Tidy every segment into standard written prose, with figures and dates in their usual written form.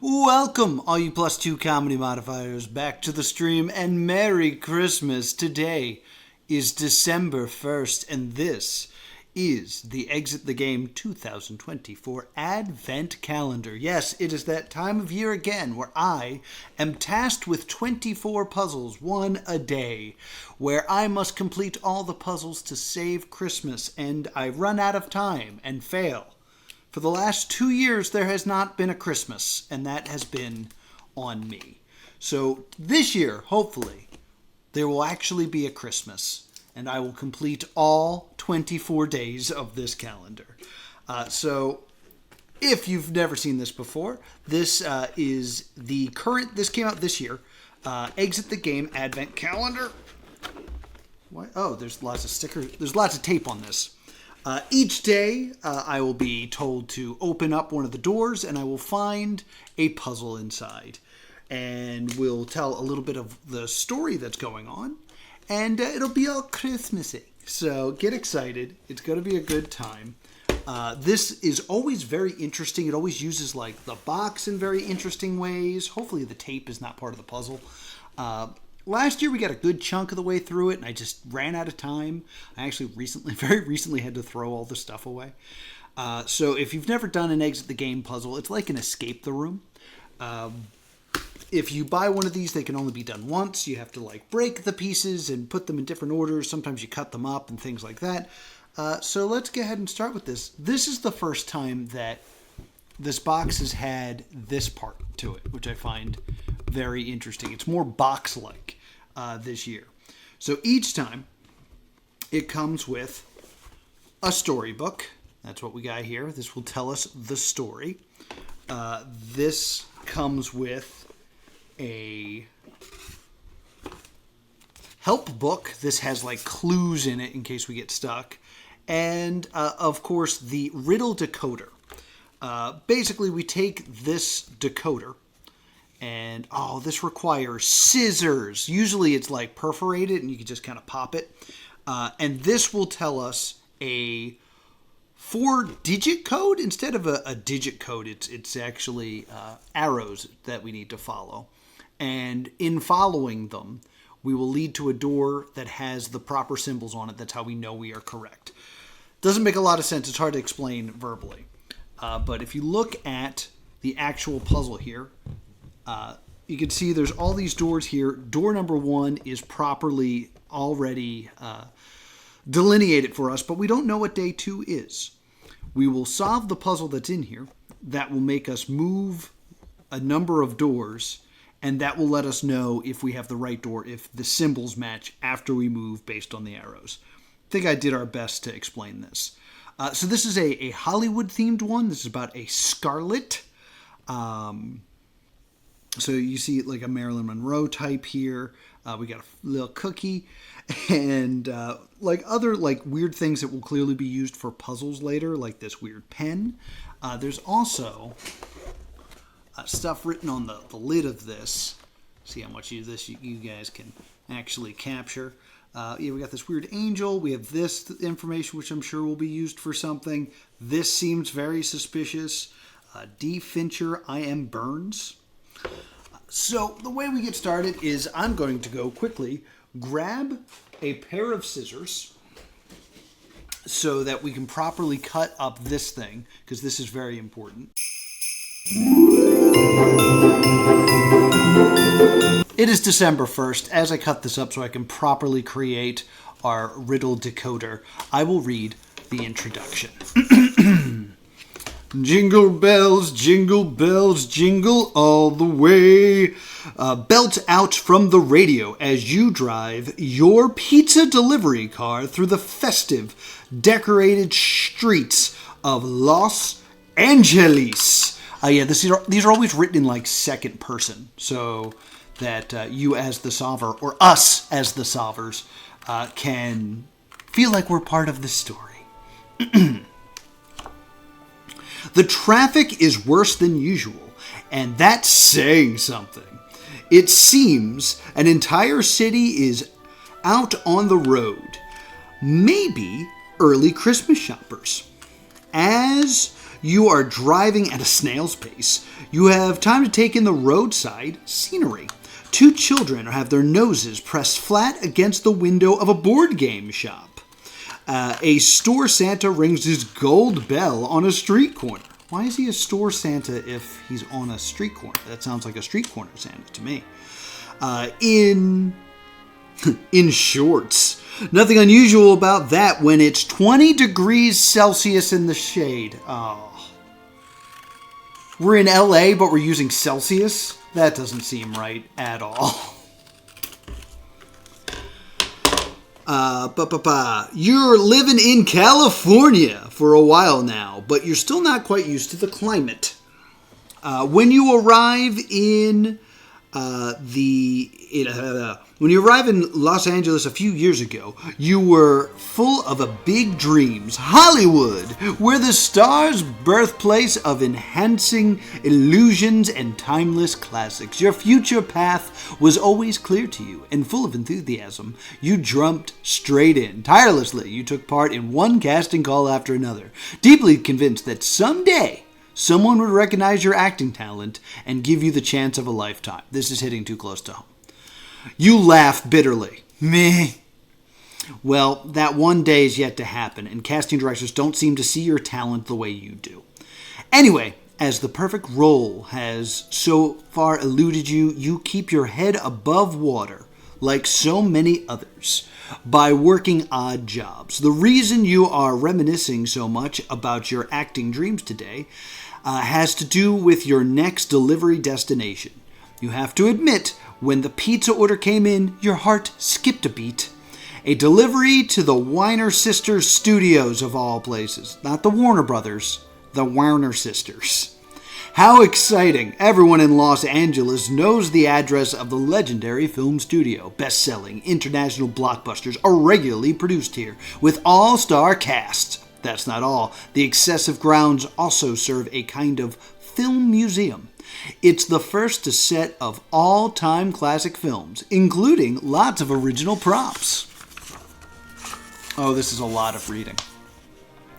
Welcome, all you +2 comedy modifiers, back to the stream, and Merry Christmas. Today is December 1st, and this is the Exit the Game 2024 Advent Calendar. Yes, it is that time of year again where I am tasked with 24 puzzles, one a day, where I must complete all the puzzles to save Christmas, and I run out of time and fail. For the last 2 years, there has not been a Christmas, and that has been on me. So this year, hopefully, there will actually be a Christmas, and I will complete all 24 days of this calendar. So if you've never seen this before, this is the current, this came out this year, Exit the Game Advent Calendar. What? Oh, there's lots of stickers, there's lots of tape on this. Each day, I will be told to open up one of the doors, and I will find a puzzle inside. And we'll tell a little bit of the story that's going on, and it'll be all Christmassy. So get excited. It's going to be a good time. This is always very interesting. It always uses like the box in very interesting ways. Hopefully the tape is not part of the puzzle. Last year we got a good chunk of the way through it, and I just ran out of time. I actually very recently had to throw all the stuff away. So if you've never done an Exit the Game puzzle, it's like an Escape the Room. If you buy one of these, they can only be done once. You have to like break the pieces and put them in different orders. Sometimes you cut them up and things like that. So let's go ahead and start with this. This is the first time that this box has had this part to it, which I find very interesting. It's more box-like this year. So each time it comes with a storybook. That's what we got here. This will tell us the story. This comes with a help book. This has like clues in it in case we get stuck. And of course the riddle decoder. Basically we take this decoder, and this requires scissors. Usually it's like perforated and you can just kind of pop it. And this will tell us a 4-digit code instead of a digit code. It's actually arrows that we need to follow. And in following them, we will lead to a door that has the proper symbols on it. That's how we know we are correct. Doesn't make a lot of sense. It's hard to explain verbally. But if you look at the actual puzzle here, you can see there's all these doors here. Door number 1 is properly already delineated for us, but we don't know what day 2 is. We will solve the puzzle that's in here. That will make us move a number of doors, and that will let us know if we have the right door, if the symbols match after we move based on the arrows. I think I did our best to explain this. So this is a Hollywood-themed one. This is about a Scarlet. So you see like a Marilyn Monroe type here. We got a little cookie and like other like weird things that will clearly be used for puzzles later, like this weird pen. There's also stuff written on the lid of this. See how much of this you guys can actually capture. We got this weird angel. We have this information, which I'm sure will be used for something. This seems very suspicious. D. Fincher, I. M. Burns. So the way we get started is I'm going to go quickly grab a pair of scissors so that we can properly cut up this thing, because this is very important. It is December 1st. As I cut this up so I can properly create our riddle decoder, I will read the introduction. Jingle bells, jingle all the way. Belt out from the radio as you drive your pizza delivery car through the festive, decorated streets of Los Angeles. These are always written in like second person, so that you as the solver, or us as the solvers, can feel like we're part of the story. The traffic is worse than usual, and that's saying something. It seems an entire city is out on the road. Maybe early Christmas shoppers. As You are driving at a snail's pace. You have time to take in the roadside scenery. Two children have their noses pressed flat against the window of a board game shop. A store Santa rings his gold bell on a street corner. Why is he a store Santa if he's on a street corner? That sounds like a street corner Santa to me. In shorts. Nothing unusual about that when it's 20 degrees Celsius in the shade. Oh. We're in LA, but we're using Celsius? That doesn't seem right at all. You're living in California for a while now, but you're still not quite used to the climate. When you arrive in Los Angeles a few years ago, you were full of a big dreams. Hollywood, where the stars' birthplace of enhancing illusions and timeless classics. Your future path was always clear to you, and full of enthusiasm, you jumped straight in. Tirelessly, you took part in one casting call after another, deeply convinced that someday someone would recognize your acting talent and give you the chance of a lifetime. This is hitting too close to home. You laugh bitterly. Meh. Well, that one day is yet to happen, and casting directors don't seem to see your talent the way you do. Anyway, as the perfect role has so far eluded you, you keep your head above water, like so many others, by working odd jobs. The reason you are reminiscing so much about your acting dreams today has to do with your next delivery destination. You have to admit, when the pizza order came in, your heart skipped a beat. A delivery to the Weiner Sisters Studios, of all places. Not the Warner Brothers, the Weiner Sisters. How exciting! Everyone in Los Angeles knows the address of the legendary film studio. Best-selling international blockbusters are regularly produced here, with all-star casts. That's not all. The excessive grounds also serve a kind of film museum. It's the first to set of all-time classic films, including lots of original props. Oh, this is a lot of reading.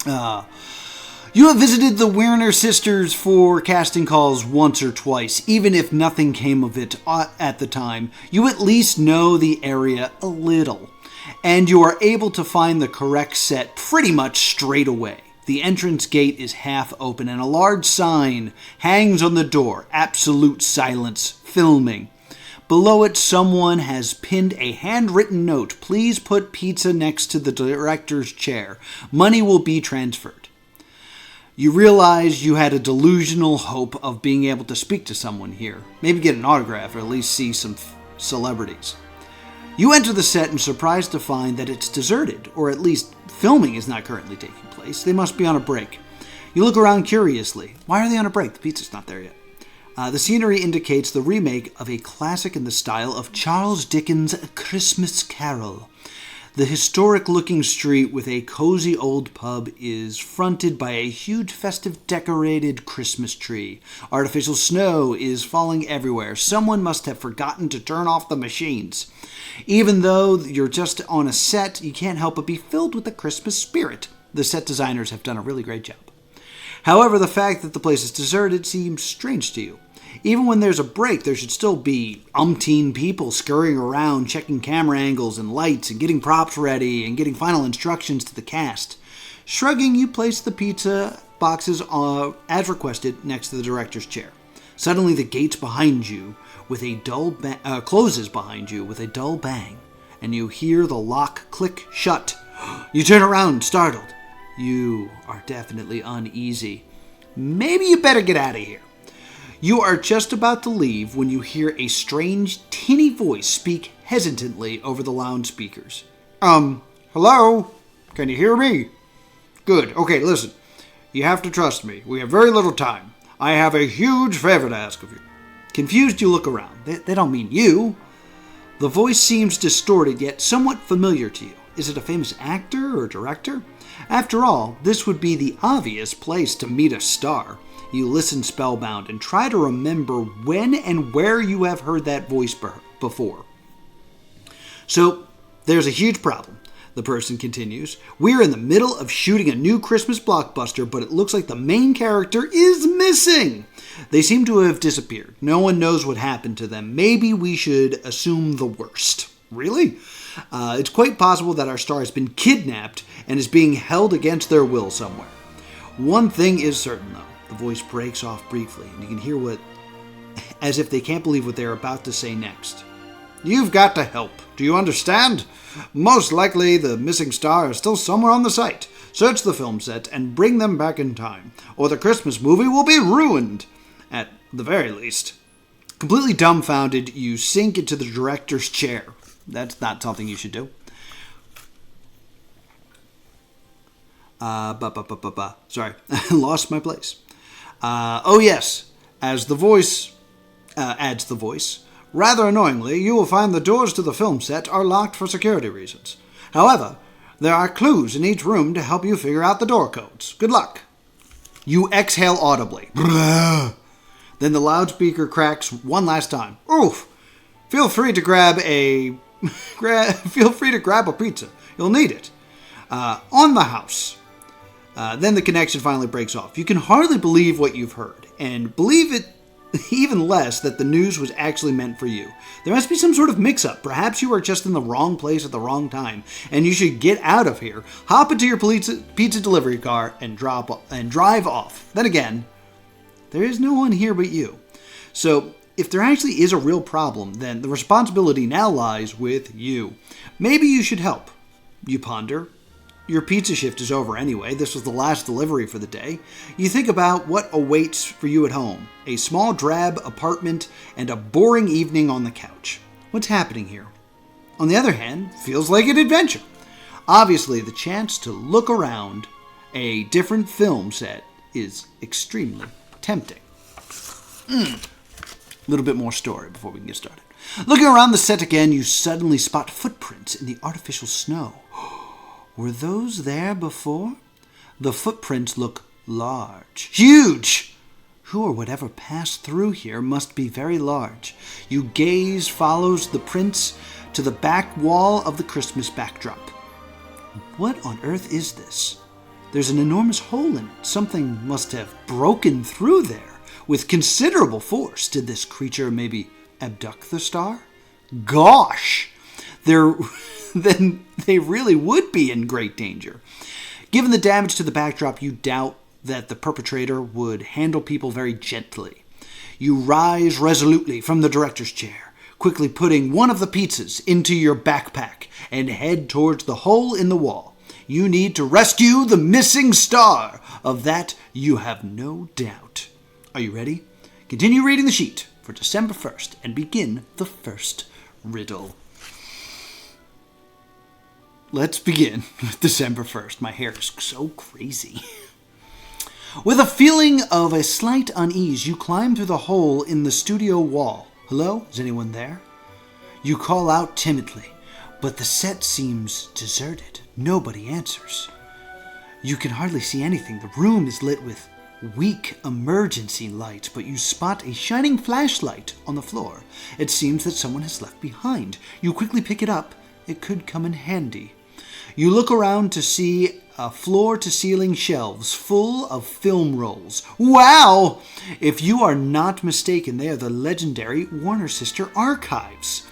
You have visited the Weiner Sisters for casting calls once or twice. Even if nothing came of it at the time, you at least know the area a little. And you are able to find the correct set pretty much straight away. The entrance gate is half open and a large sign hangs on the door. Absolute silence. Filming. Below it, someone has pinned a handwritten note. Please put pizza next to the director's chair. Money will be transferred. You realize you had a delusional hope of being able to speak to someone here. Maybe get an autograph or at least see some celebrities. You enter the set and surprised to find that it's deserted, or at least filming is not currently taking place. They must be on a break. You look around curiously. Why are they on a break? The pizza's not there yet. The scenery indicates the remake of a classic in the style of Charles Dickens' A Christmas Carol. The historic-looking street with a cozy old pub is fronted by a huge festive decorated Christmas tree. Artificial snow is falling everywhere. Someone must have forgotten to turn off the machines. Even though you're just on a set, you can't help but be filled with the Christmas spirit. The set designers have done a really great job. However, the fact that the place is deserted seems strange to you. Even when there's a break, there should still be umpteen people scurrying around, checking camera angles and lights, and getting props ready, and getting final instructions to the cast. Shrugging, you place the pizza boxes as requested next to the director's chair. Suddenly, the gates behind you with a closes behind you with a dull bang, and you hear the lock click shut. You turn around, startled. You are definitely uneasy. Maybe you better get out of here. You are just about to leave when you hear a strange, tinny voice speak hesitantly over the loudspeakers. Hello? Can you hear me? Good. Okay, listen. You have to trust me. We have very little time. I have a huge favor to ask of you. Confused, you look around. They don't mean you. The voice seems distorted, yet somewhat familiar to you. Is it a famous actor or director? After all, this would be the obvious place to meet a star. You listen spellbound and try to remember when and where you have heard that voice before. So, there's a huge problem. The person continues, "We're in the middle of shooting a new Christmas blockbuster, but it looks like the main character is missing. They seem to have disappeared. No one knows what happened to them. Maybe we should assume the worst." Really? It's quite possible that our star has been kidnapped and is being held against their will somewhere. One thing is certain, though. The voice breaks off briefly, and you can hear what, as if they can't believe what they're about to say next. "You've got to help. Do you understand? Most likely the missing star is still somewhere on the site. Search the film set and bring them back in time, or the Christmas movie will be ruined, at the very least." Completely dumbfounded, you sink into the director's chair. That's not something you should do. Sorry, I lost my place. Oh yes, adds the voice. "Rather annoyingly, you will find the doors to the film set are locked for security reasons. However, there are clues in each room to help you figure out the door codes. Good luck." You exhale audibly. Then the loudspeaker cracks one last time. "Oof! Feel free to grab a pizza. You'll need it. On the house." Then the connection finally breaks off. You can hardly believe what you've heard, and believe it even less that the news was actually meant for you. There must be some sort of mix-up. Perhaps you are just in the wrong place at the wrong time, and you should get out of here, hop into your pizza delivery car, and drive off. Then again, there is no one here but you. So, if there actually is a real problem, then the responsibility now lies with you. Maybe you should help. You ponder. Your pizza shift is over anyway. This was the last delivery for the day. You think about what awaits for you at home. A small drab apartment and a boring evening on the couch. What's happening here? On the other hand, feels like an adventure. Obviously, the chance to look around a different film set is extremely tempting. A little bit more story before we can get started. Looking around the set again, you suddenly spot footprints in the artificial snow. Were those there before? The footprints look large, huge. Who or whatever passed through here must be very large. Your gaze follows the prints to the back wall of the Christmas backdrop. What on earth is this? There's an enormous hole in it. Something must have broken through there with considerable force. Did this creature maybe abduct the star? Gosh! Then they really would be in great danger. Given the damage to the backdrop, you doubt that the perpetrator would handle people very gently. You rise resolutely from the director's chair, quickly putting one of the pizzas into your backpack and head towards the hole in the wall. You need to rescue the missing star. Of that, you have no doubt. Are you ready? Continue reading the sheet for December 1st and begin the first riddle. Let's begin with December 1st. My hair is so crazy. With a feeling of a slight unease, you climb through the hole in the studio wall. Hello? Is anyone there? You call out timidly, but the set seems deserted. Nobody answers. You can hardly see anything. The room is lit with weak emergency lights, but you spot a shining flashlight on the floor. It seems that someone has left behind. You quickly pick it up. It could come in handy. You look around to see floor-to-ceiling shelves full of film rolls. Wow! If you are not mistaken, they are the legendary Warner Sister archives.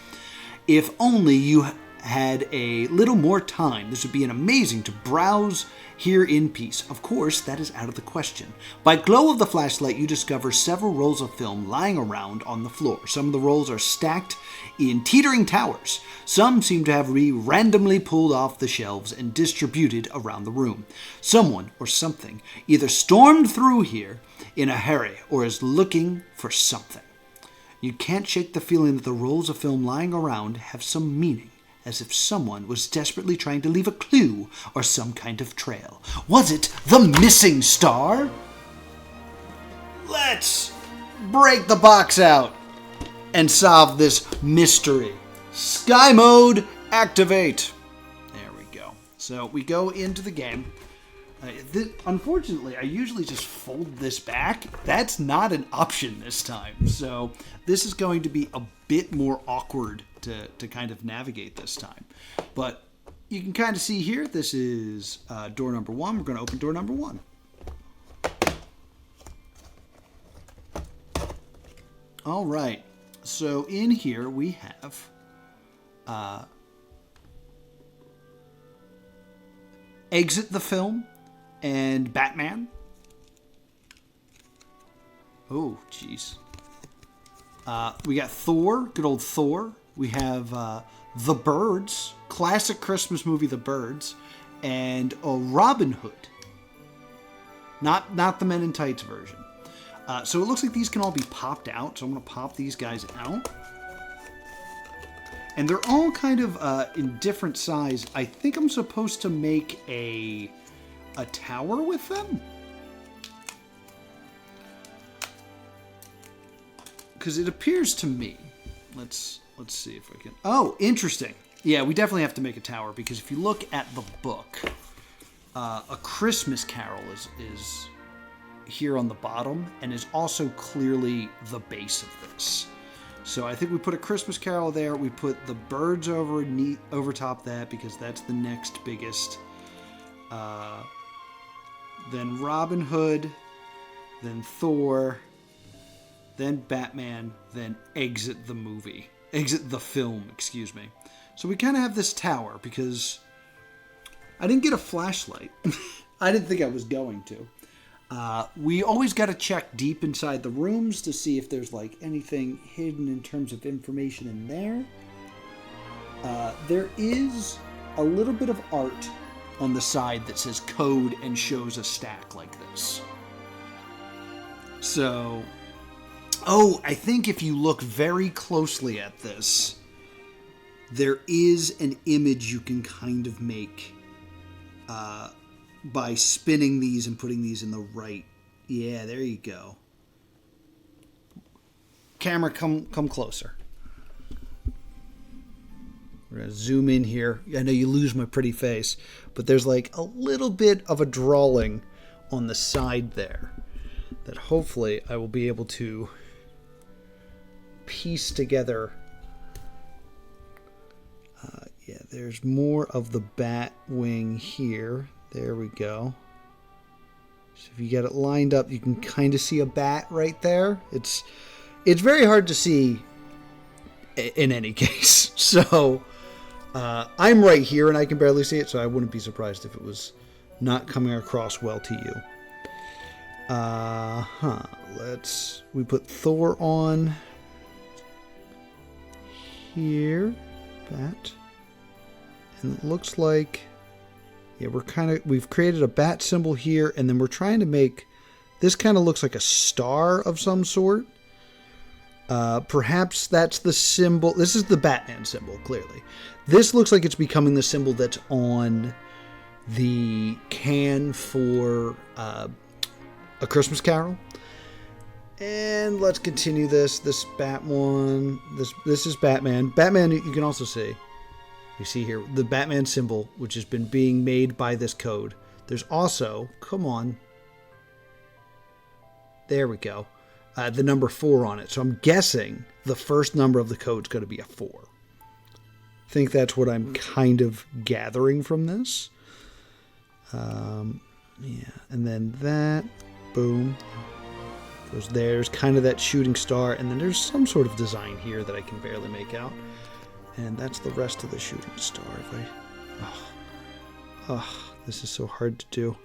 If only you had a little more time, this would be amazing to browse here in peace. Of course, that is out of the question. By glow of the flashlight, you discover several rolls of film lying around on the floor. Some of the rolls are stacked in teetering towers. Some seem to have been randomly pulled off the shelves and distributed around the room. Someone or something either stormed through here in a hurry or is looking for something. You can't shake the feeling that the rolls of film lying around have some meaning, as if someone was desperately trying to leave a clue or some kind of trail. Was it the missing star? Let's break the box out and solve this mystery. Sky mode, activate. There we go. So we go into the game. Unfortunately, I usually just fold this back. That's not an option this time. So this is going to be a bit more awkward to kind of navigate this time. But you can kind of see here, this is door number 1. We're going to open door number 1. All right. So in here we have Exit the Film and Batman. Oh, jeez. We got Thor, good old Thor. We have The Birds, classic Christmas movie, The Birds, and Robin Hood. Not the Men in Tights version. So it looks like these can all be popped out. So I'm going to pop these guys out. And they're all kind of in different size. I think I'm supposed to make a tower with them. Because it appears to me. Let's see if I can. Oh, interesting. Yeah, we definitely have to make a tower. Because if you look at the book, A Christmas Carol is here on the bottom and is also clearly the base of this. So I think we put A Christmas Carol there. We put The Birds over top that because that's the next biggest. Then Robin Hood, then Thor, then Batman, then Exit the Film, excuse me. So we kind of have this tower because I didn't get a flashlight. I didn't think I was going to. We always got to check deep inside the rooms to see if there's like anything hidden in terms of information in there. There is a little bit of art on the side that says code and shows a stack like this. So, I think if you look very closely at this, there is an image you can kind of make by spinning these and putting these in the right. Yeah, there you go. Camera, come closer. We're going to zoom in here. I know you lose my pretty face, but there's like a little bit of a drawing on the side there that hopefully I will be able to piece together. Yeah, there's more of the bat wing here. There we go. So if you get it lined up, you can kind of see a bat right there. It's very hard to see in any case. So I'm right here and I can barely see it, so I wouldn't be surprised if it was not coming across well to you. We put Thor on here. Bat. And it looks like, yeah, we've created a bat symbol here, and then we're trying to make, this kind of looks like a star of some sort. Perhaps that's the symbol. This is the Batman symbol, clearly. This looks like it's becoming the symbol that's on the can for A Christmas Carol. And let's continue this. This bat one. This is Batman. Batman, you can also see. You see here the Batman symbol, which has been being made by this code. There's also, come on. There we go. The number 4 on it. So I'm guessing the first number of the code is going to be a 4. I think that's what I'm kind of gathering from this. Yeah, and then that, boom, goes there. There's kind of that shooting star, and then there's some sort of design here that I can barely make out. And that's the rest of the shooting star. This is so hard to do.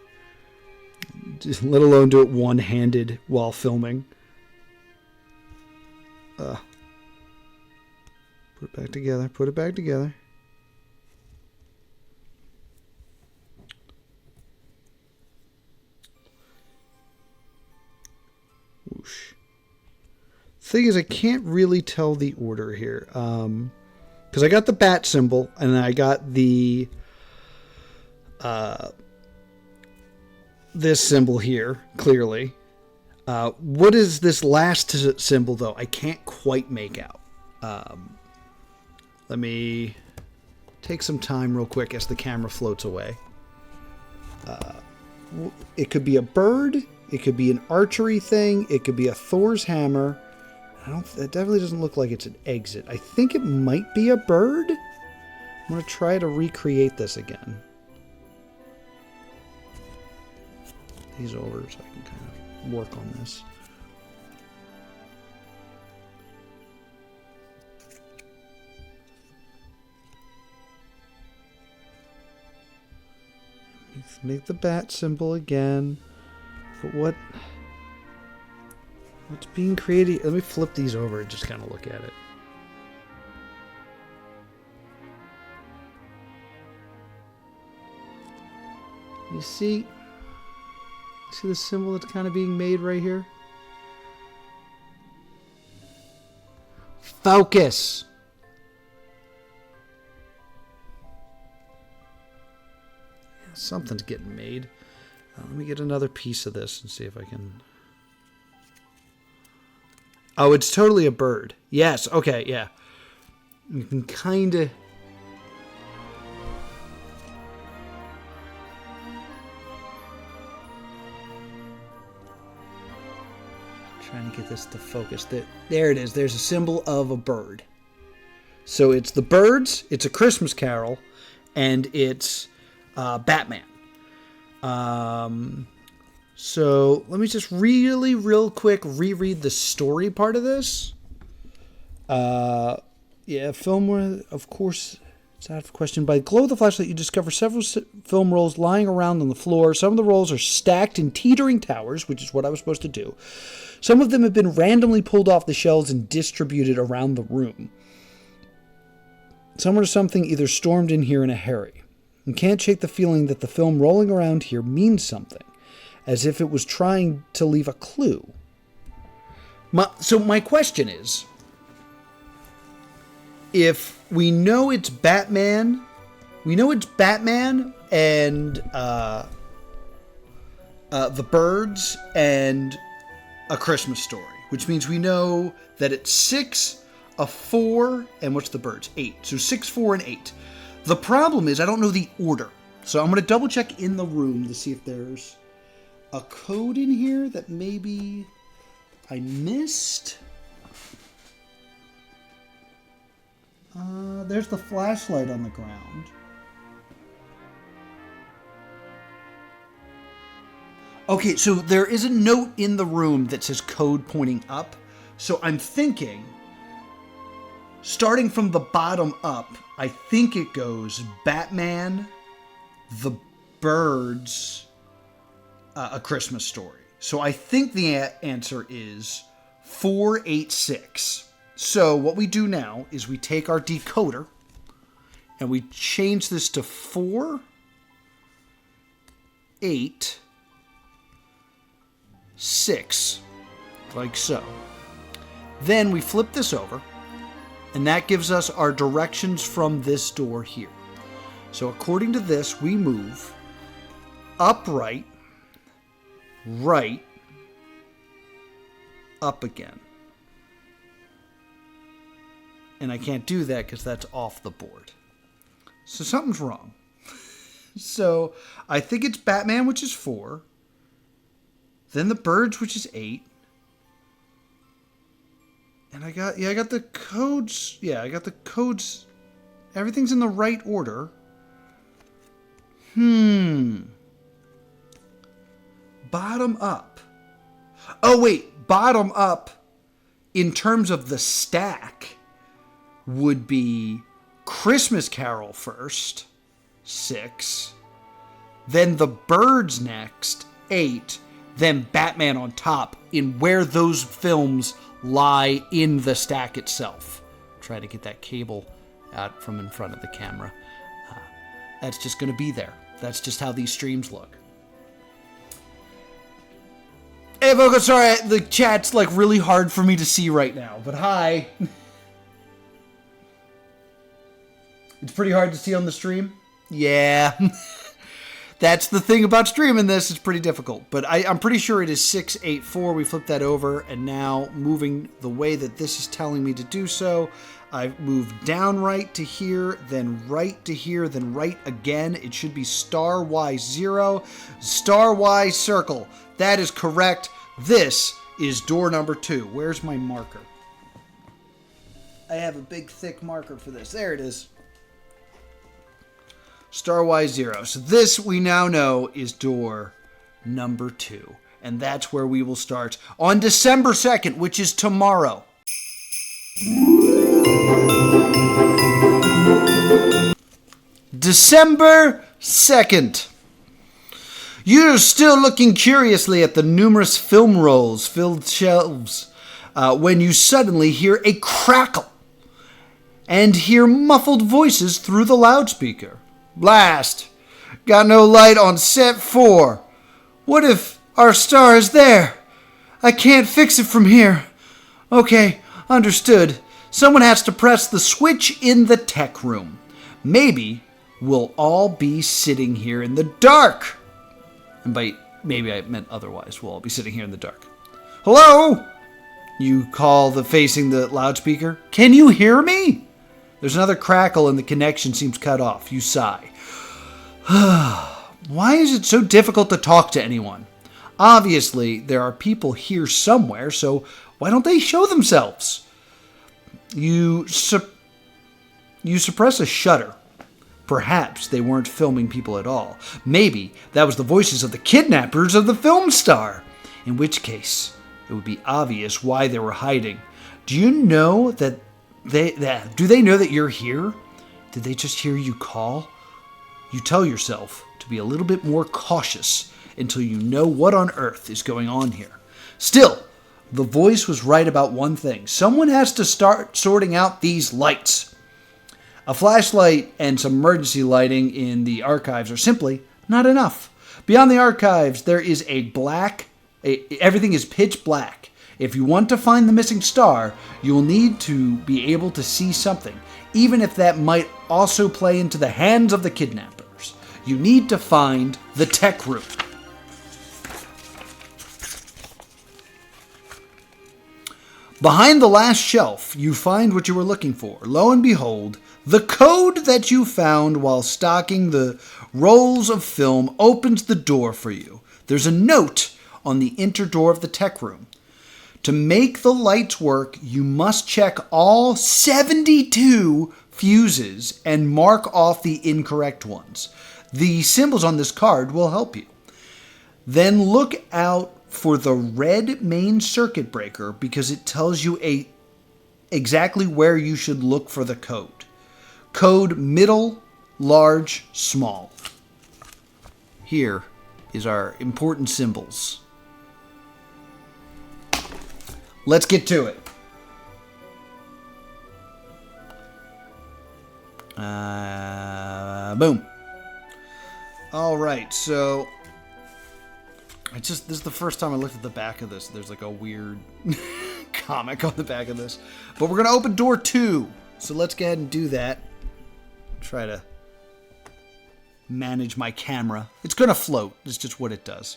Just, let alone do it one-handed while filming. Put it back together. Put it back together. Whoosh. Thing is, I can't really tell the order here. Because I got the bat symbol, and I got the this symbol here, clearly. What is this last symbol, though? I can't quite make out. Let me take some time real quick as the camera floats away. It could be a bird. It could be an archery thing. It could be a Thor's hammer. It definitely doesn't look like it's an exit. I think it might be a bird. I'm going to try to recreate this again. These over so I can kind of work on this. Let's make the bat symbol again. But what's being created? Let me flip these over and just kind of look at it. You see the symbol that's kind of being made right here? Focus. Yeah, something's getting made. Let me get another piece of this and see if I can... Oh, it's totally a bird. Yes, okay, yeah. You can kind of... Trying to get this to focus. There it is. There's a symbol of a bird. So it's the birds, it's A Christmas Carol, and it's Batman. So let me just really real quick reread the story part of this. Film, of course, it's out of question. By the glow of the flashlight, you discover several film rolls lying around on the floor. Some of the rolls are stacked in teetering towers, which is what I was supposed to do. Some of them have been randomly pulled off the shelves and distributed around the room. Some or something either stormed in here in a hurry. You can't shake the feeling that the film rolling around here means something, as if it was trying to leave a clue. So my question is, if we know it's Batman, and the birds and A Christmas Story, which means we know that it's 6, a 4, and what's the birds? 8. So 6, 4, and 8. The problem is I don't know the order. So I'm going to double check in the room to see if there's a code in here that maybe I missed. There's the flashlight on the ground. Okay, so there is a note in the room that says code pointing up. So I'm thinking, starting from the bottom up, I think it goes Batman, the birds, A Christmas Story. So I think the answer is 486. So what we do now is we take our decoder and we change this to 4, 8, 6, like so. Then we flip this over, and that gives us our directions from this door here. So according to this, we move upright, right, up again. And I can't do that because that's off the board. So something's wrong. So I think it's Batman, which is 4. Then the birds, which is 8. And I got the codes. Yeah, I got the codes. Everything's in the right order. Bottom up. Oh, wait. Bottom up in terms of the stack would be Christmas Carol first, 6. Then the birds next, 8. Then Batman on top in where those films lie in the stack itself. Try to get that cable out from in front of the camera. That's just going to be there. That's just how these streams look. Hey, folks, sorry, the chat's like really hard for me to see right now, but hi. It's pretty hard to see on the stream. Yeah. That's the thing about streaming this. It's pretty difficult. But I'm pretty sure it is 684. We flipped that over. And now moving the way that this is telling me to do so, I've moved down right to here, then right to here, then right again. It should be star Y0, star Y circle. That is correct. This is door number 2. Where's my marker? I have a big thick marker for this. There it is. Starwise 0. So this we now know is door number 2. And that's where we will start on December 2nd, which is tomorrow. December 2nd. You're still looking curiously at the numerous film rolls filled shelves when you suddenly hear a crackle and hear muffled voices through the loudspeaker. Blast! Got no light on set 4. What if our star is there? I can't fix it from here. Okay, understood. Someone has to press the switch in the tech room. Maybe we'll all be sitting here in the dark. And by maybe I meant otherwise. We'll all be sitting here in the dark. Hello? You call facing the loudspeaker. Can you hear me? There's another crackle and the connection seems cut off. You sigh. Why is it so difficult to talk to anyone? Obviously, there are people here somewhere, so why don't they show themselves? You suppress a shudder. Perhaps they weren't filming people at all. Maybe that was the voices of the kidnappers of the film star. In which case, it would be obvious why they were hiding. Do you know do they know that you're here? Did they just hear you call? You tell yourself to be a little bit more cautious until you know what on earth is going on here. Still, the voice was right about one thing. Someone has to start sorting out these lights. A flashlight and some emergency lighting in the archives are simply not enough. Beyond the archives, there is everything is pitch black. If you want to find the missing star, you will need to be able to see something, even if that might also play into the hands of the kidnappers. You need to find the tech room. Behind the last shelf, you find what you were looking for. Lo and behold, the code that you found while stocking the rolls of film opens the door for you. There's a note on the inner door of the tech room. To make the lights work, you must check all 72 fuses and mark off the incorrect ones. The symbols on this card will help you. Then look out for the red main circuit breaker because it tells you exactly where you should look for the code. Code middle, large, small. Here is our important symbols. Let's get to it. Boom. All right, so this is the first time I looked at the back of this. There's like a weird comic on the back of this. But we're going to open door 2. So let's go ahead and do that. Try to manage my camera. It's going to float. It's just what it does.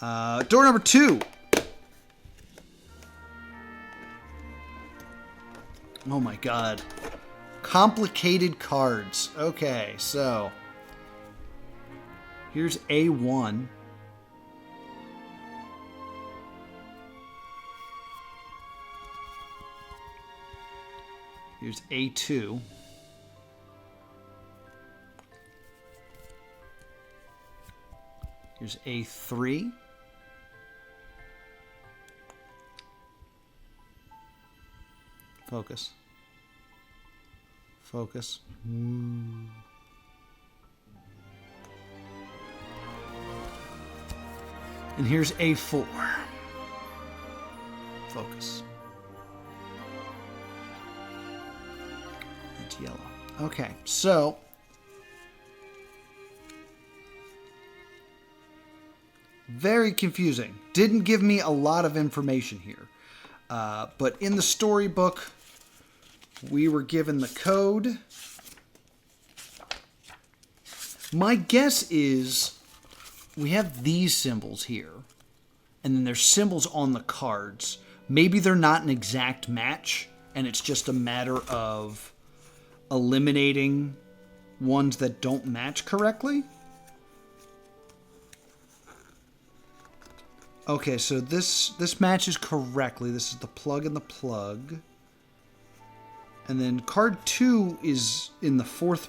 Door number 2. Oh my god. Complicated cards. Okay, so here's A1. Here's A2. Here's A3. Focus. Focus. And here's A4. Focus. It's yellow. Okay, so very confusing. Didn't give me a lot of information here. But in the storybook, we were given the code. My guess is we have these symbols here, and then there's symbols on the cards. Maybe they're not an exact match, and it's just a matter of eliminating ones that don't match correctly. Okay, so this matches correctly. This is the plug and the plug. And then card 2 is in the fourth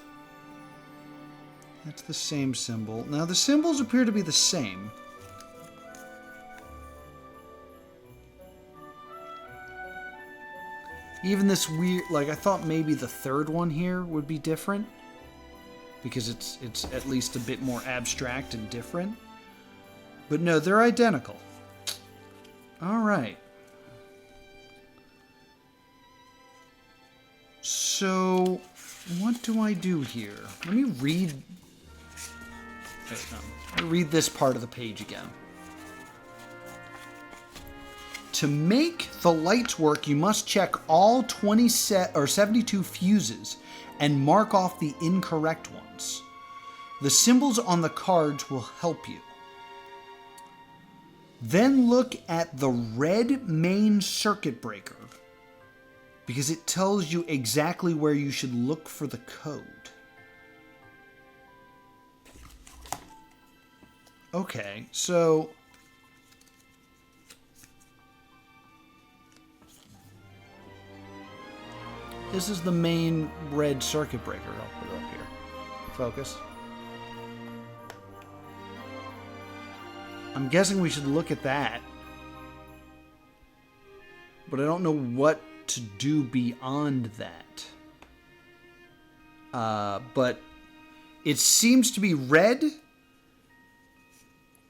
That's the same symbol. Now, the symbols appear to be the same. Even this weird... Like, I thought maybe the third one here would be different. Because it's at least a bit more abstract and different. But no, they're identical. Alright. So, what do I do here? Let me read... Let me read this part of the page again. To make the lights work, you must check all 72 fuses and mark off the incorrect ones. The symbols on the cards will help you. Then look at the red main circuit breaker, because it tells you exactly where you should look for the code. Okay, so... This is the main red circuit breaker. I'll put it up here. Focus. I'm guessing we should look at that. But I don't know what to do beyond that. But it seems to be red.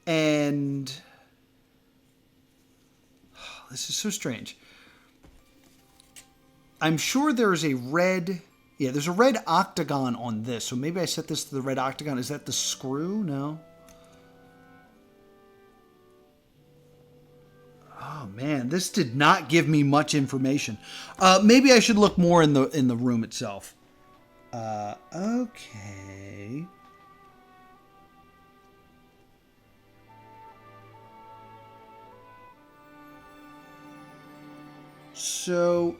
And... This is so strange. I'm sure there is a red... Yeah, there's a red octagon on this. So maybe I set this to the red octagon. Is that the screw? No. Oh, man. This did not give me much information. Maybe I should look more in the room itself. Okay. So...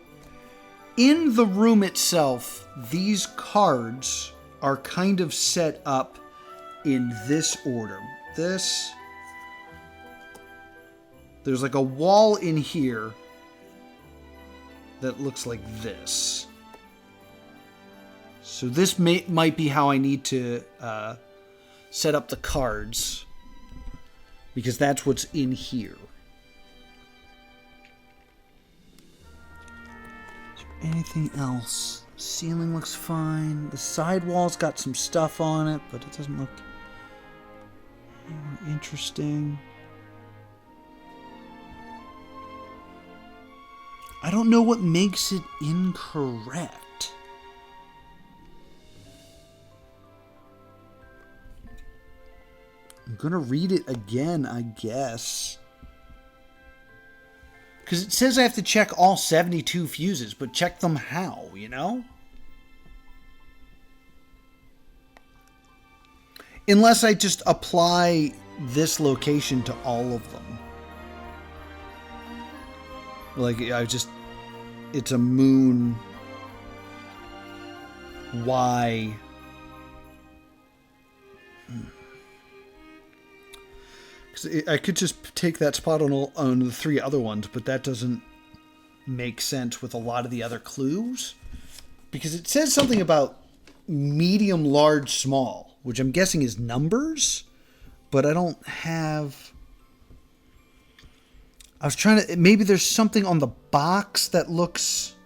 In the room itself, these cards are kind of set up in this order. There's like a wall in here that looks like this. So this might be how I need to set up the cards, because that's what's in here. Anything else? Ceiling looks fine. The side wall's got some stuff on it, but it doesn't look more interesting. I don't know what makes it incorrect. I'm gonna read it again, I guess. Because it says I have to check all 72 fuses, but check them how, you know? Unless I just apply this location to all of them. Like, it's a moon Y. I could just take that spot on the three other ones, but that doesn't make sense with a lot of the other clues. Because it says something about medium, large, small, which I'm guessing is numbers, but I don't have... I was trying to... Maybe there's something on the box that looks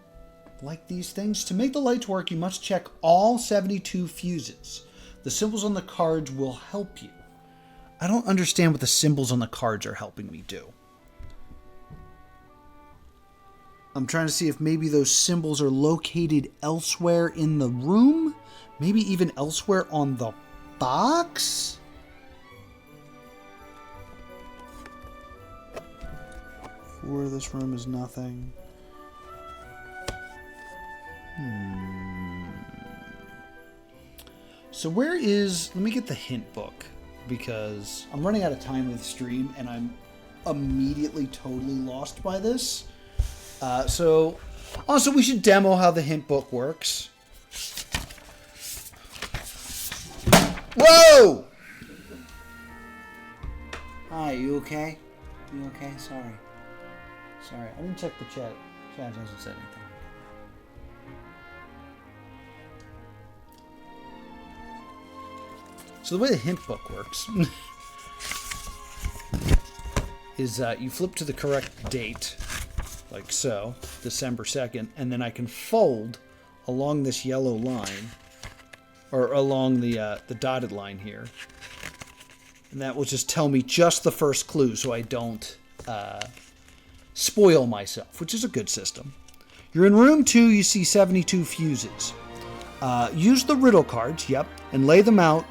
like these things. To make the lights work, you must check all 72 fuses. The symbols on the cards will help you. I don't understand what the symbols on the cards are helping me do. I'm trying to see if maybe those symbols are located elsewhere in the room. Maybe even elsewhere on the box? For this room is nothing. So where is... Let me get the hint book. Because I'm running out of time with the stream, and I'm immediately totally lost by this. So, also, we should demo how the hint book works. Whoa! Hi, you okay? You okay? Sorry. Sorry, I didn't check the chat. Chat hasn't said anything. So the way the hint book works is you flip to the correct date, like so, December 2nd, and then I can fold along this yellow line, or along the dotted line here. And that will just tell me just the first clue so I don't spoil myself, which is a good system. You're in room 2, you see 72 fuses. Use the riddle cards, yep, and lay them out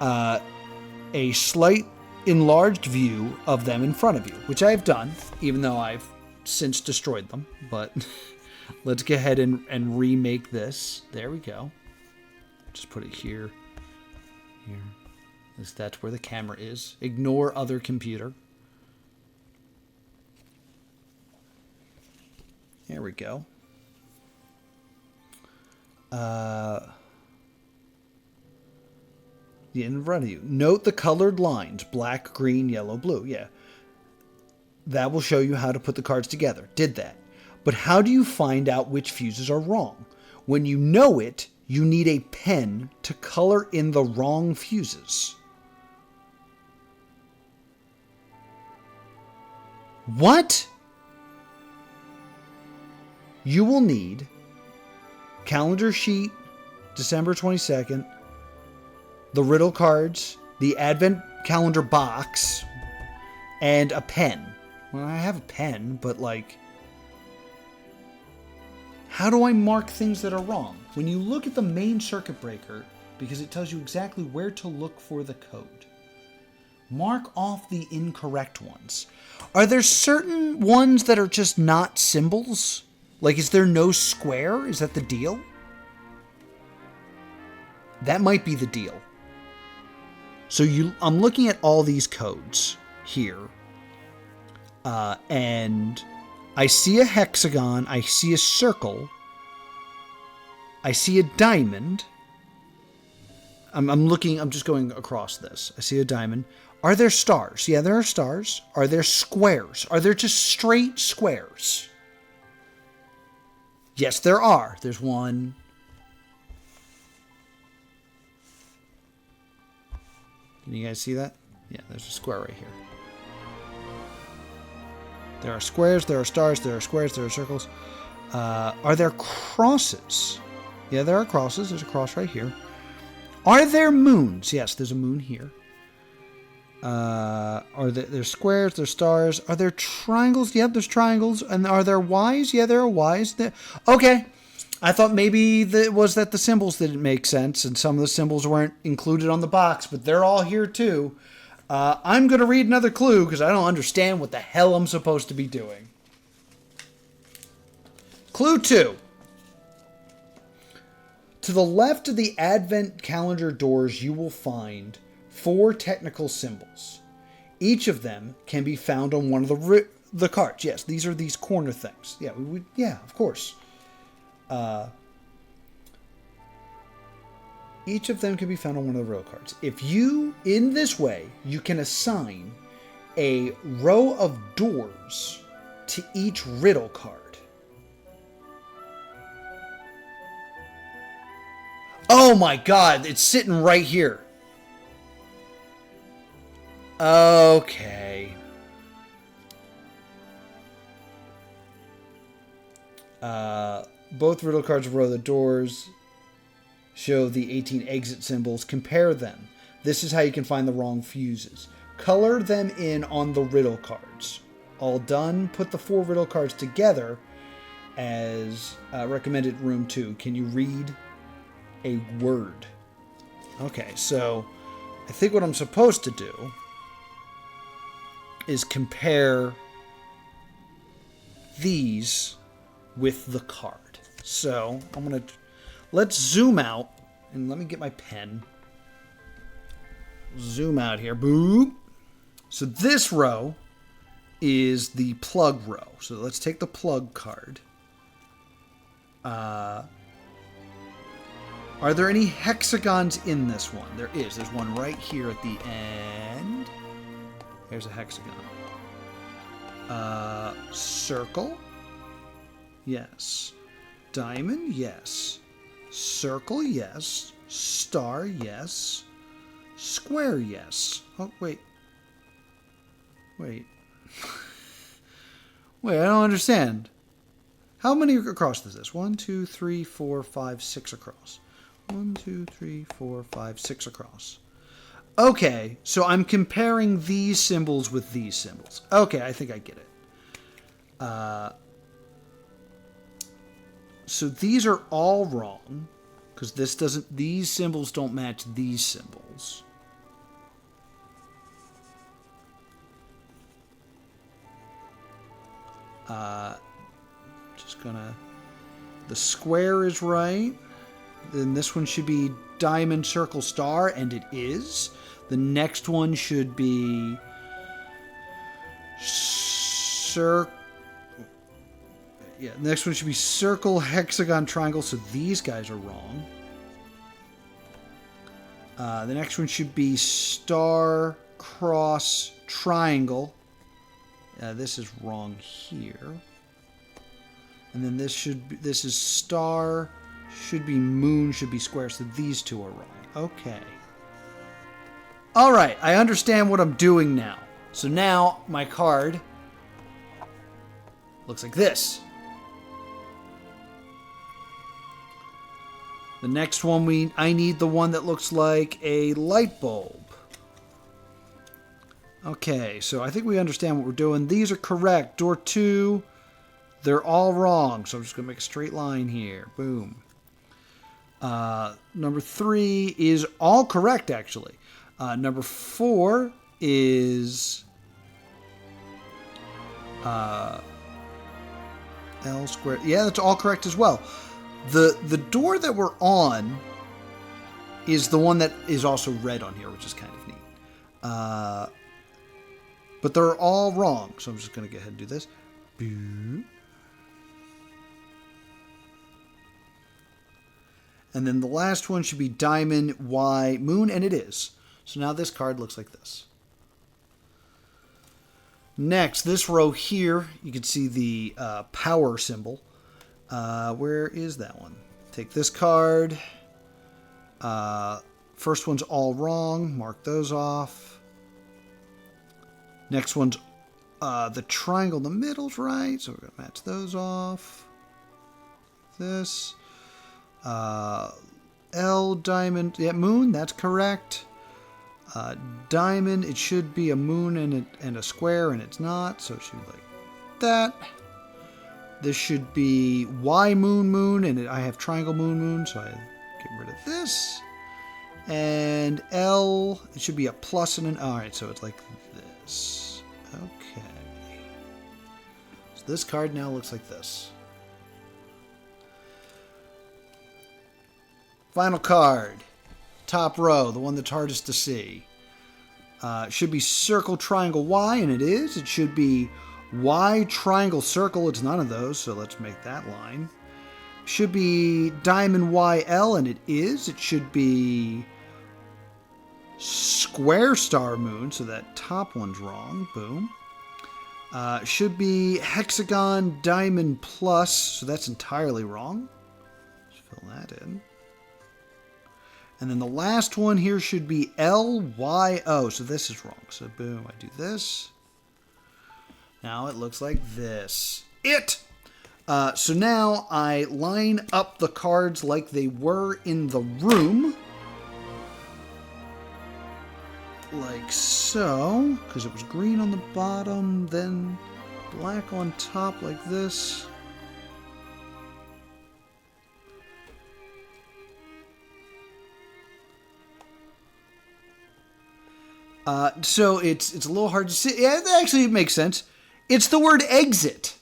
a slight enlarged view of them in front of you, which I have done, even though I've since destroyed them. But let's go ahead and remake this. There we go. Just put it here. Here. That's where the camera is. Ignore other computer. There we go. In front of you. Note the colored lines. Black, green, yellow, blue. Yeah. That will show you how to put the cards together. Did that. But how do you find out which fuses are wrong? When you know it, you need a pen to color in the wrong fuses. What? You will need calendar sheet, December 22nd, the riddle cards, the advent calendar box, and a pen. Well, I have a pen, but like, how do I mark things that are wrong? When you look at the main circuit breaker, because it tells you exactly where to look for the code, mark off the incorrect ones. Are there certain ones that are just not symbols? Like, is there no square? Is that the deal? That might be the deal. So I'm looking at all these codes here. And I see a hexagon. I see a circle. I see a diamond. I'm just going across this. I see a diamond. Are there stars? Yeah, there are stars. Are there squares? Are there just straight squares? Yes, there are. There's one. Can you guys see that? Yeah, there's a square right here. There are squares, there are stars, there are squares, there are circles. Are there crosses? Yeah, there are crosses. There's a cross right here. Are there moons? Yes, there's a moon here. Are there's squares, there's stars. Are there triangles? Yep, there's triangles. And are there Ys? Yeah, there are Ys. Okay. I thought maybe it was that the symbols didn't make sense and some of the symbols weren't included on the box, but they're all here too. I'm going to read another clue because I don't understand what the hell I'm supposed to be doing. Clue 2. To the left of the advent calendar doors, you will find 4 technical symbols. Each of them can be found on one of the cards. Yes, these are these corner things. Yeah, yeah, of course. Each of them can be found on one of the row cards. In this way, you can assign a row of doors to each riddle card. Oh my God, it's sitting right here. Okay. Both riddle cards row the doors, show the 18 exit symbols, compare them. This is how you can find the wrong fuses. Color them in on the riddle cards. All done. Put the 4 riddle cards together as recommended room 2. Can you read a word? Okay, so I think what I'm supposed to do is compare these with the card. So let's zoom out and let me get my pen. Zoom out here. Boop. So this row is the plug row. So let's take the plug card. Are there any hexagons in this one? There is. There's one right here at the end. There's a hexagon. Circle? Yes. Diamond? Yes. Circle? Yes. Star? Yes. Square, yes. Oh, wait. Wait. Wait, I don't understand. How many across is this? 1, 2, 3, 4, 5, 6 across. 1, 2, 3, 4, 5, 6 across. Okay, so I'm comparing these symbols with these symbols. Okay, I think I get it. So these are all wrong, because these symbols don't match these symbols. Just gonna... The square is right. Then this one should be diamond, circle, star, and it is. The next one should be yeah, the next one should be circle, hexagon, triangle, so these guys are wrong. The next one should be star, cross, triangle. This is wrong here. And then this is star, should be moon, should be square, so these two are wrong. Okay. Alright, I understand what I'm doing now. So now, my card looks like this. The next one, I need the one that looks like a light bulb. Okay, so I think we understand what we're doing. These are correct. Door 2, they're all wrong. So I'm just going to make a straight line here. Boom. Number 3 is all correct, actually. Number 4 is L squared. Yeah, that's all correct as well. The door that we're on is the one that is also red on here, which is kind of neat. But they're all wrong, so I'm just going to go ahead and do this. And then the last one should be diamond, Y, moon, and it is. So now this card looks like this. Next, this row here, you can see the power symbol. Where is that one? Take this card. First one's all wrong. Mark those off. Next one's the triangle in the middle's right, so we're going to match those off. This. L, diamond, yeah, moon, that's correct. Diamond, it should be a moon and a square, and it's not, so it should be like that. This should be Y, moon, moon, and I have triangle, moon, moon, so I get rid of this. And L, it should be a plus and an, alright, so it's like this. Okay. So this card now looks like this. Final card, top row, the one that's hardest to see. Should be circle, triangle, Y, and it is. It should be Y, triangle, circle. It's none of those, so let's make that line. Should be diamond, Y, L, and it is. It should be square, star, moon, so that top one's wrong. Boom. Should be hexagon, diamond, plus, so that's entirely wrong. Let's fill that in. And then the last one here should be L-Y-O. So this is wrong. So boom, I do this. Now it looks like this. So now I line up the cards like they were in the room. Like so. Because it was green on the bottom, then black on top like this. So it's a little hard to see. Yeah, actually, it makes sense. It's the word exit.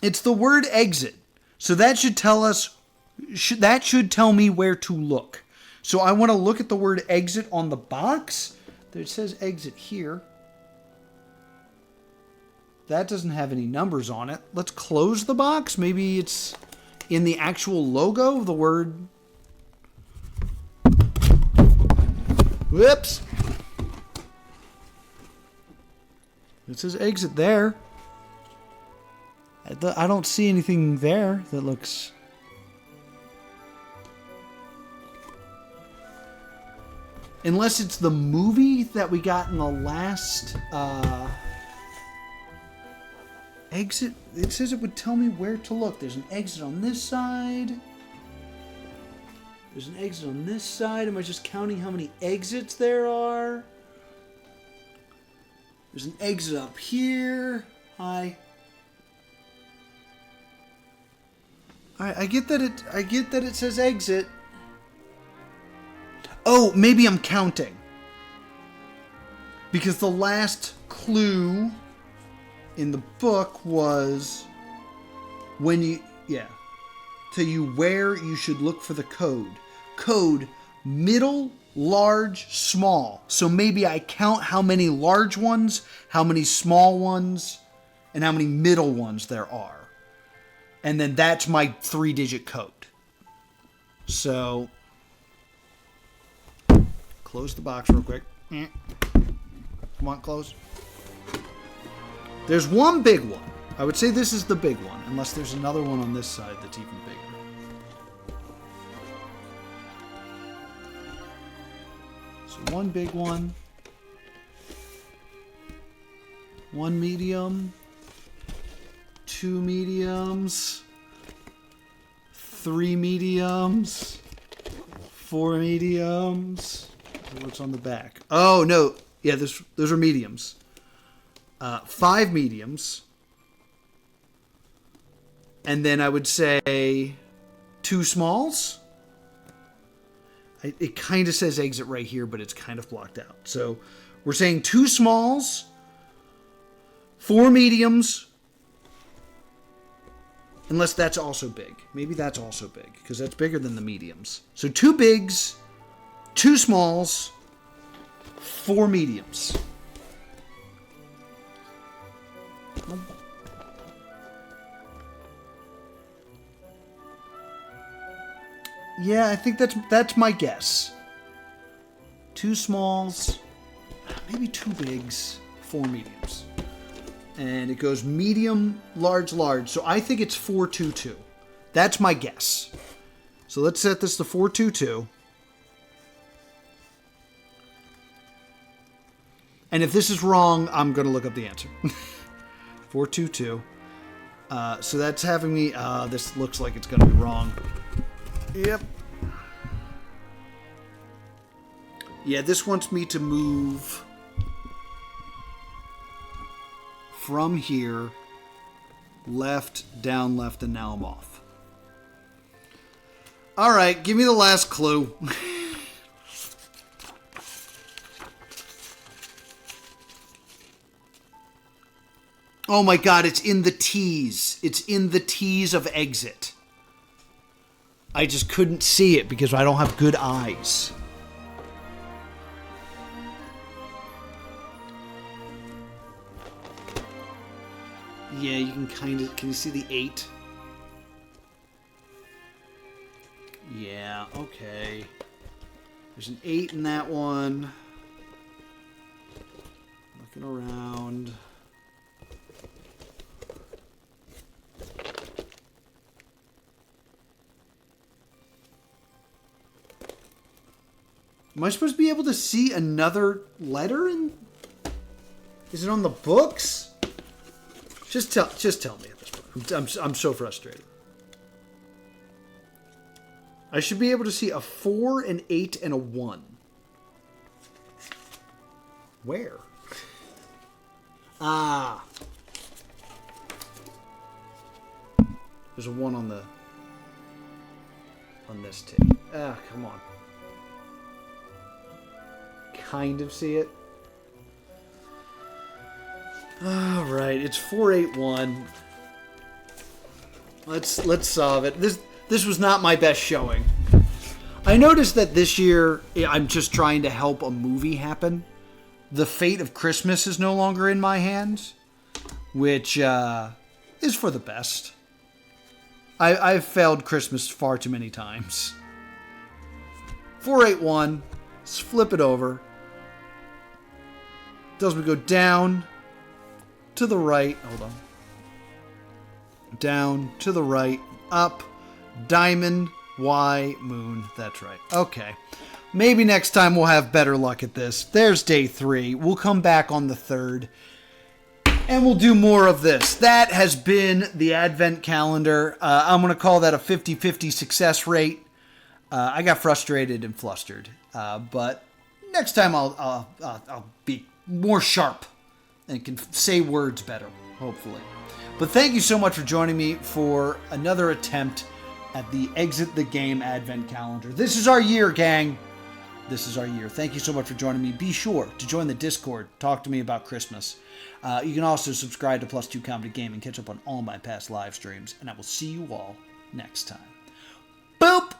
It's the word exit. So that should tell us. That should tell me where to look. So I want to look at the word exit on the box. It says exit here. That doesn't have any numbers on it. Let's close the box. Maybe it's in the actual logo of the word. Whoops. It says exit there. I don't see anything there that looks... Unless it's the movie that we got in the last exit. It says it would tell me where to look. There's an exit on this side. There's an exit on this side. Am I just counting how many exits there are? There's an exit up here. Hi. Alright, I get that it says exit. Oh, maybe I'm counting. Because the last clue in the book was when you, tell you where you should look for the code. Code middle, large, small. So maybe I count how many large ones, how many small ones, and how many middle ones there are. And then that's my 3-digit code. So close the box real quick. Come on, close. There's one big one. I would say this is the big one, unless there's another one on this side that's even bigger. So one big one. One medium. 2 mediums. 3 mediums. 4 mediums. What's on the back? Oh, no. Yeah, those are mediums. 5 mediums. And then I would say 2 smalls. It kind of says exit right here, but it's kind of blocked out. So we're saying 2 smalls, 4 mediums, unless that's also big. Maybe that's also big, because that's bigger than the mediums. So 2 bigs, 2 smalls, 4 mediums. Yeah, I think that's my guess. 2 smalls, maybe 2 bigs, 4 mediums. And it goes medium, large, large. So I think it's 422. That's my guess. So let's set this to 422. And if this is wrong, I'm going to look up the answer. 422. So that's having me... this looks like it's going to be wrong. Yep. Yeah, this wants me to move from here, left, down, left, and now I'm off. All right, give me the last clue. Oh my God, it's in the T's. It's in the T's of exit. I just couldn't see it because I don't have good eyes. Yeah, you can kind of... Can you see the 8? Yeah, okay. There's an 8 in that one. Looking around. Am I supposed to be able to see another letter in? Is it on the books? Just tell me at this point. I'm so frustrated. I should be able to see a 4, an 8, and a 1. Where? Ah. There's a 1 on this tape. Ah, come on. Kind of see it. All right, it's 481. Let's solve it. This was not my best showing. I noticed that this year I'm just trying to help a movie happen. The fate of Christmas is no longer in my hands, which is for the best. I've failed Christmas far too many times. 481. Let's flip it over. Tells me to go down, to the right. Hold on. Down, to the right, up, diamond, Y, moon. That's right. Okay. Maybe next time we'll have better luck at this. There's day 3. We'll come back on the 3rd. And we'll do more of this. That has been the Advent Calendar. I'm going to call that a 50-50 success rate. I got frustrated and flustered. But next time I'll be more sharp and can say words better, hopefully. But thank you so much for joining me for another attempt at the Exit the Game Advent Calendar. This is our year, gang. This is our year. Thank you so much for joining me. Be sure to join the Discord. Talk to me about Christmas. You can also subscribe to Plus 2 Comedy Gaming, catch up on all my past live streams, and I will see you all next time. Boop!